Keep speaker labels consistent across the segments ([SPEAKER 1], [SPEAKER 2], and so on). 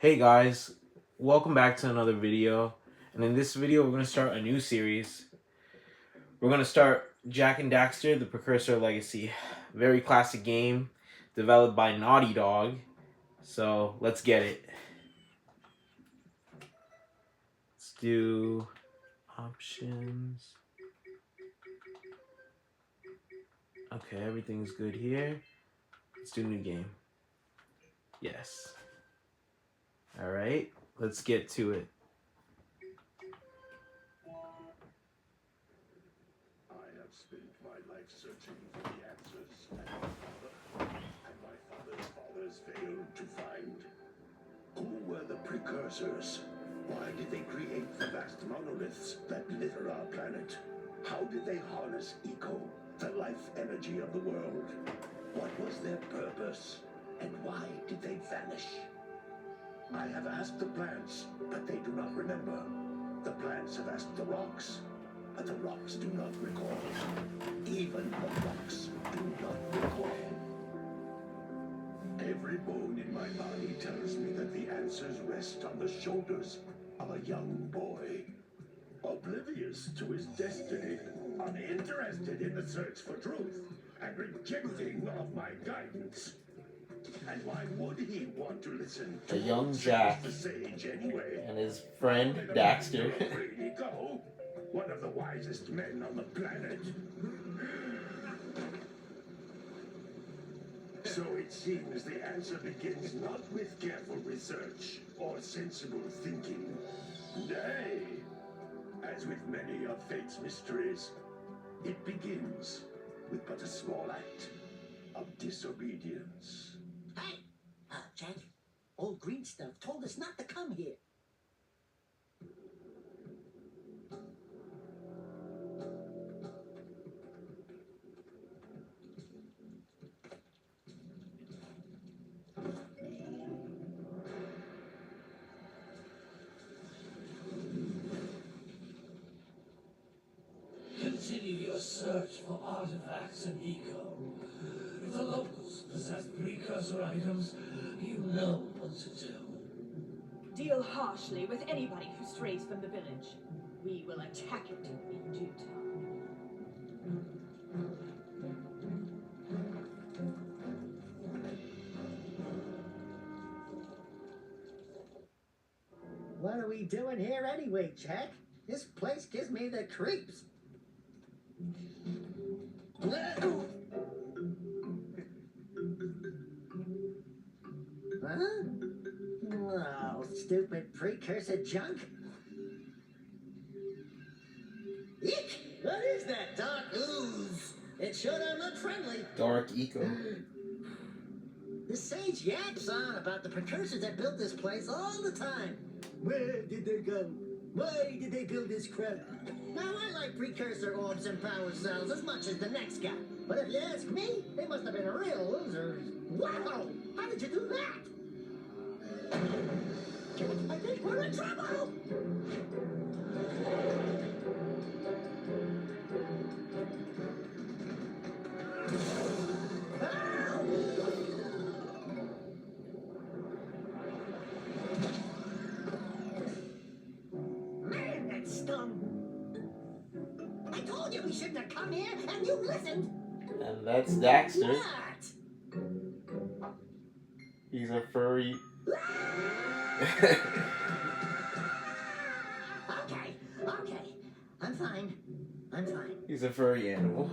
[SPEAKER 1] Hey guys, welcome back to another video. And in this video, we're going to start a new series. We're going to start Jak and Daxter, the Precursor Legacy. Very classic game, developed by Naughty Dog. So let's get it. Let's do options. Okay, everything's good here. Let's do new game. Yes. Alright, let's get to it.
[SPEAKER 2] I have spent my life searching for the answers, and my father's fathers failed to find. Who were the precursors? Why did they create the vast monoliths that litter our planet? How did they harness eco, the life energy of the world? What was their purpose, and why did they vanish? I have asked the plants, but they do not remember. The plants have asked the rocks, but the rocks do not recall. Even the rocks do not recall. Every bone in my body tells me that the answers rest on the shoulders of a young boy. Oblivious to his destiny, uninterested in the search for truth, and rejecting of my guidance. And why would he want to listen to
[SPEAKER 1] A young Jak
[SPEAKER 2] the sage anyway?
[SPEAKER 1] and his friend Daxter.
[SPEAKER 2] Really go? One of the wisest men on the planet. So it seems the answer begins not with careful research or sensible thinking. Nay, as with many of fate's mysteries, it begins with but a small act of disobedience.
[SPEAKER 3] Hey, Jack, old green stuff told us not to come here.
[SPEAKER 4] Continue your search for artifacts and eco. If the locals possess precursor items, you know what to do.
[SPEAKER 5] Deal harshly with anybody who strays from the village. We will attack it in due time.
[SPEAKER 3] What are we doing here anyway, Jack? This place gives me the creeps. Huh? Oh, stupid precursor junk. Eek! What is that dark ooze? It sure don't look friendly.
[SPEAKER 1] Dark Eco.
[SPEAKER 3] The sage yaps on about the precursors that built this place all the time. Where did they go? Why did they build this crap? Now, I like precursor orbs and power cells as much as the next guy. But if you ask me, they must have been real losers. Wow! How did you do that? I think we're in trouble! Man, that stung! I told you we shouldn't have come here, and you listened!
[SPEAKER 1] And that's Daxter.
[SPEAKER 3] What?
[SPEAKER 1] He's a furry.
[SPEAKER 3] Okay. I'm fine.
[SPEAKER 1] He's a furry animal.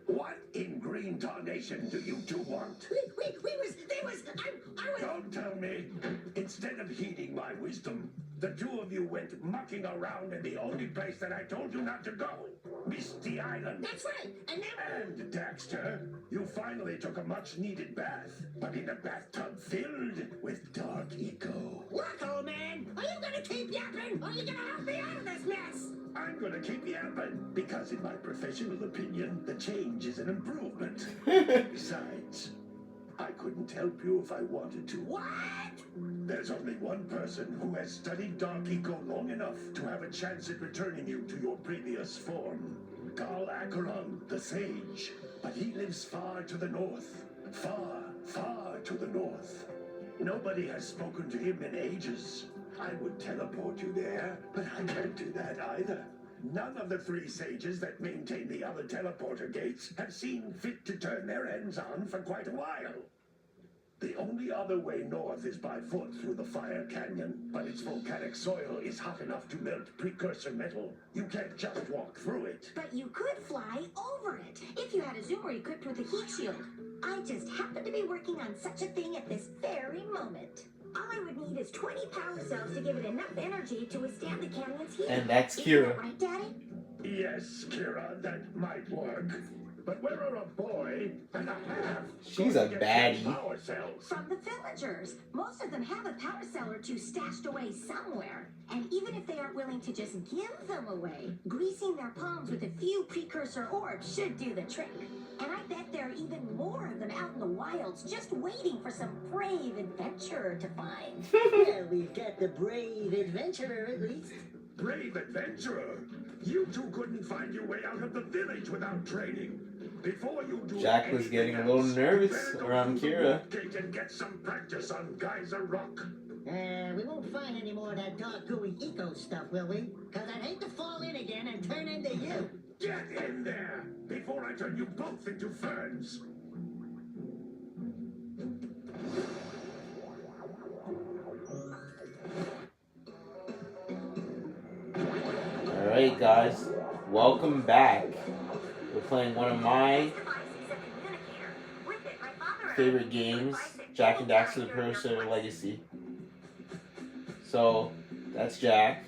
[SPEAKER 2] What in green tarnation do you two want?
[SPEAKER 3] I was...
[SPEAKER 2] Don't tell me. Instead of heeding my wisdom, the two of you went mucking around in the only place that I told you not to go. Misty Island.
[SPEAKER 3] That's right, and then...
[SPEAKER 2] And, Daxter, you finally took a much-needed bath, but in a bathtub filled with dark eco.
[SPEAKER 3] Look, old man, are you gonna keep yapping, or are you gonna help me out of this mess?
[SPEAKER 2] I'm gonna keep yapping, because in my professional opinion, the change is an improvement. Besides, I couldn't help you if I wanted to.
[SPEAKER 3] What?
[SPEAKER 2] There's only one person who has studied Dark Eco long enough to have a chance at returning you to your previous form. Gal Acheron, the Sage. But he lives far to the north. Far, far to the north. Nobody has spoken to him in ages. I would teleport you there, but I can't do that either. None of the 3 sages that maintain the other teleporter gates have seen fit to turn their ends on for quite a while. The only other way north is by foot through the Fire Canyon, but its volcanic soil is hot enough to melt precursor metal. You can't just walk through it.
[SPEAKER 3] But you could fly over it if you had a zoomer equipped with a heat shield. I just happen to be working on such a thing at this very moment. All I would need is 20 power cells to give it enough energy to withstand the canyon's heat.
[SPEAKER 1] And that's
[SPEAKER 3] Isn't
[SPEAKER 1] Kira.
[SPEAKER 3] that right, Daddy?
[SPEAKER 2] Yes, Kira, that might work. But where are a boy and a half?
[SPEAKER 1] She's a
[SPEAKER 2] going to get
[SPEAKER 1] baddie.
[SPEAKER 2] some power cells?
[SPEAKER 3] From the villagers. Most of them have a power cell or 2 stashed away somewhere. And even if they aren't willing to just give them away, greasing their palms with a few precursor orbs should do the trick. And I bet there are even more of them out in the wilds just waiting for some brave adventurer to find. Well, we've got the brave adventurer at least.
[SPEAKER 2] Brave adventurer! You two couldn't find your way out of the village without training. Before you do
[SPEAKER 1] Jack was
[SPEAKER 2] anything
[SPEAKER 1] getting a little
[SPEAKER 2] else,
[SPEAKER 1] nervous
[SPEAKER 2] you better go
[SPEAKER 1] around
[SPEAKER 2] through the
[SPEAKER 1] Kira.
[SPEAKER 2] Wood Gate and get some practice on Geyser Rock.
[SPEAKER 3] We won't find any more of that dark gooey eco stuff, will we? Because I'd hate to fall in again and turn into you.
[SPEAKER 2] Get in there before I turn you both into ferns.
[SPEAKER 1] Alright guys, welcome back. We're playing one of my favorite games, Jack and Daxter the Precursor Legacy. So, that's Jack.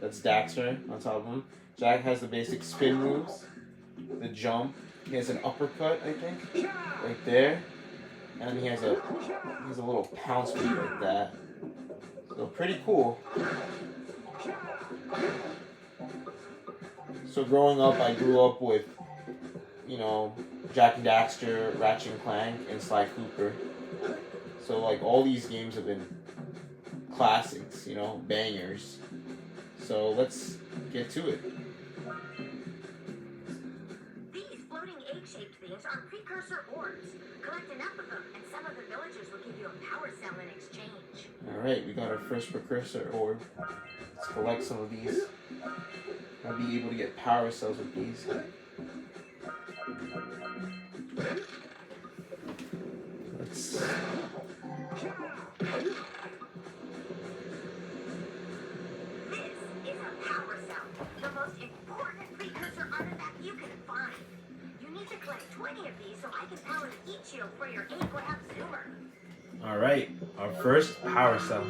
[SPEAKER 1] That's Daxter on top of him. Jack has the basic spin moves, the jump. He has an uppercut, I think, right there. And he has a little pounce move like that. So pretty cool. So growing up, I grew up with, you know, Jack and Daxter, Ratchet and Clank, and Sly Cooper. So like all these games have been classics, you know, bangers. So let's get to it.
[SPEAKER 3] These floating egg-shaped things are precursor orbs. Collect enough of them, and some of the villagers will give you a power cell in exchange.
[SPEAKER 1] Alright, we got our first precursor orb. Let's collect some of these. I'll be able to get power cells with these. Let's...
[SPEAKER 3] This is a power cell, the most important precursor artifact you can find. You need to collect 20 of these so I can power the heat shield for your 8-grab zoomer.
[SPEAKER 1] Alright, our first power cell.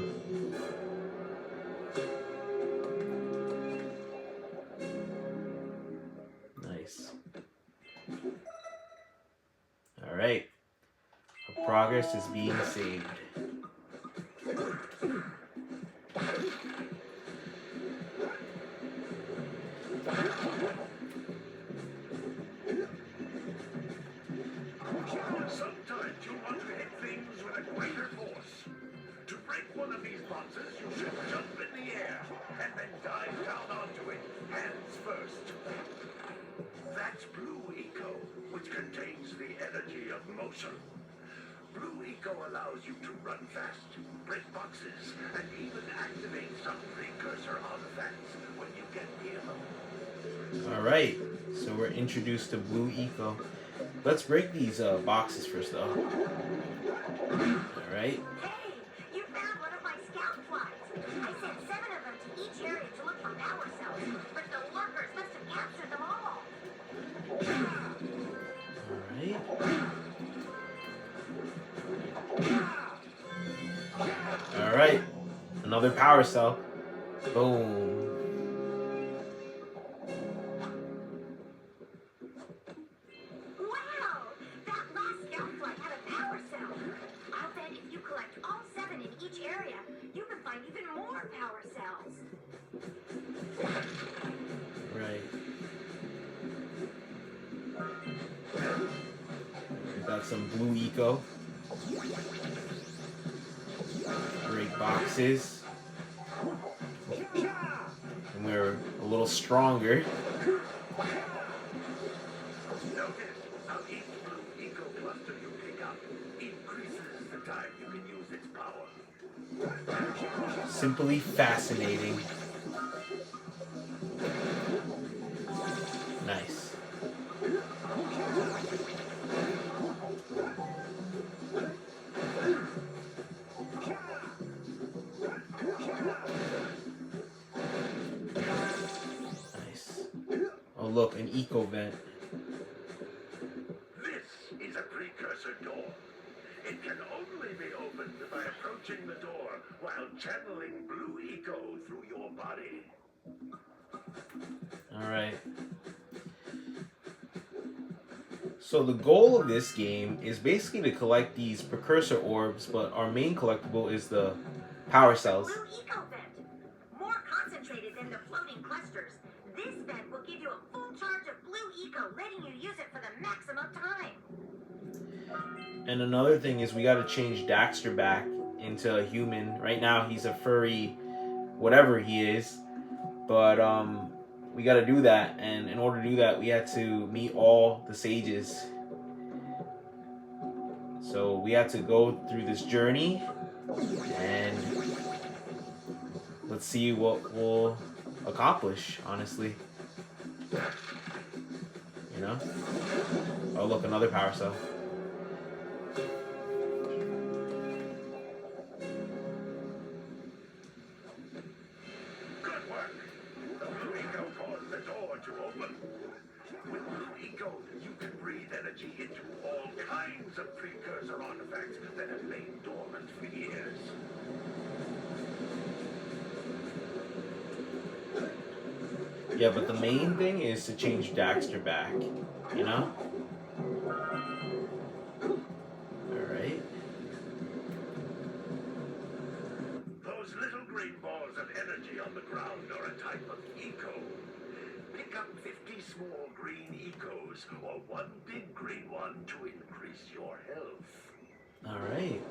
[SPEAKER 1] Nice. Alright. Our progress is being saved.
[SPEAKER 2] Sometimes you want to hit things with a greater force. To break one of these boxes, you should jump in the air and then dive down onto it, hands first. That's Blue Eco, which contains the energy of motion. Blue Eco allows you to run fast, break boxes, and even activate some precursor artifacts when you get near them.
[SPEAKER 1] Alright, so we're introduced to Blue Eco. Let's break these boxes first though. Alright.
[SPEAKER 3] Hey, you found one of my scout flies. I sent 7 of them to each area to look for power cells, but the lurkers must have captured them all.
[SPEAKER 1] Alright. Another power cell. Boom.
[SPEAKER 3] Wow! That last scout flight had a power cell. I'll bet if you collect all 7 in each area, you can find even more power cells.
[SPEAKER 1] Right. We got some Blue Eco. boxes. And we're a little stronger.
[SPEAKER 2] Notice how each blue eco cluster you pick up increases the time you can use its power.
[SPEAKER 1] Simply fascinating. Nice. Nice. Oh look, an eco vent.
[SPEAKER 2] This is a precursor door. It can only be opened by approaching the door while channeling blue eco through your body.
[SPEAKER 1] Alright. So the goal of this game is basically to collect these precursor orbs, but our main collectible is the power cells.
[SPEAKER 6] Blue eco vent. More concentrated than the floating clusters. This vent will give you a full charge of blue eco, letting you use it for the maximum time.
[SPEAKER 1] And another thing is we got to change Daxter back into a human. Right now he's a furry, whatever he is. But we got to do that, and in order to do that, we had to meet all the sages. So we had to go through this journey, and let's see what we'll accomplish, honestly. You know? Oh look, another power cell.
[SPEAKER 2] Good work. The blue eco caused the door to open. With blue eco, you can breathe energy into all kinds of precursor artifacts that have lain dormant for years.
[SPEAKER 1] Yeah, but the main thing is to change Daxter back, you know? Alright.
[SPEAKER 2] Those little green balls of energy on the ground are a type of eco. Pick up 50 small green ecos or one big green one to increase your health.
[SPEAKER 1] Alright.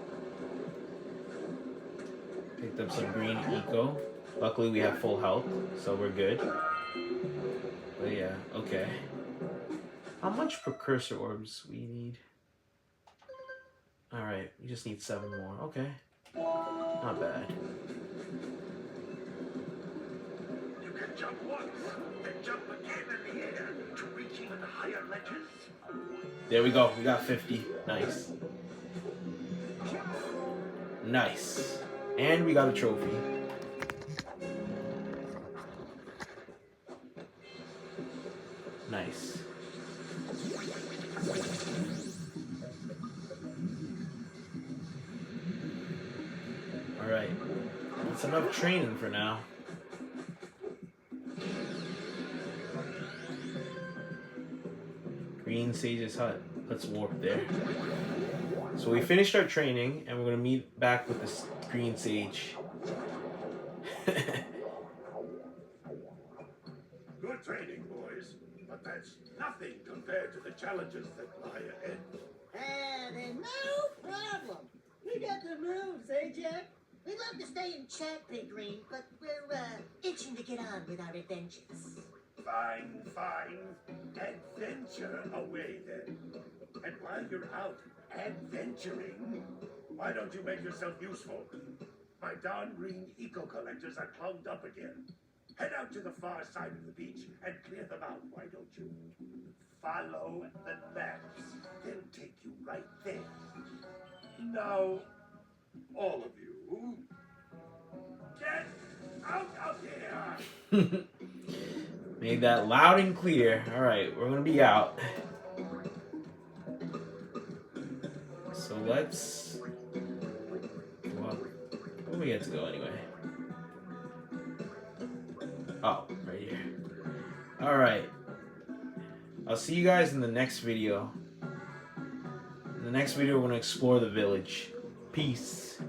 [SPEAKER 1] Picked up some green eco. Luckily we have full health, so we're good. But yeah, okay. How much precursor orbs we need? Alright, we just need 7 more. Okay. Not bad.
[SPEAKER 2] You can jump once, then jump again in the air to reach even higher ledges.
[SPEAKER 1] There we go. We got 50. Nice. Nice. And we got a trophy. Nice. Alright. That's enough training for now. Green Sage's hut. Let's warp there. So we finished our training, and we're going to meet back with this Green Sage.
[SPEAKER 2] Good training, boys, but that's nothing compared to the challenges that lie ahead.
[SPEAKER 3] Then no problem. We got the moves, eh, Jack? We'd love to stay in chat, Big Green, but we're itching to get on with our adventures.
[SPEAKER 2] Fine, fine. Adventure away then. And while you're out adventuring, why don't you make yourself useful? My darn green eco collectors are clogged up again. Head out to the far side of the beach and clear them out, why don't you? Follow the maps. They'll take you right there. Now, all of you, get out of here!
[SPEAKER 1] Made that loud and clear. Alright, we're going to be out. So let's... Well, where do we get to go anyway? Oh, right here. Alright. I'll see you guys in the next video. In the next video, we're going to explore the village. Peace.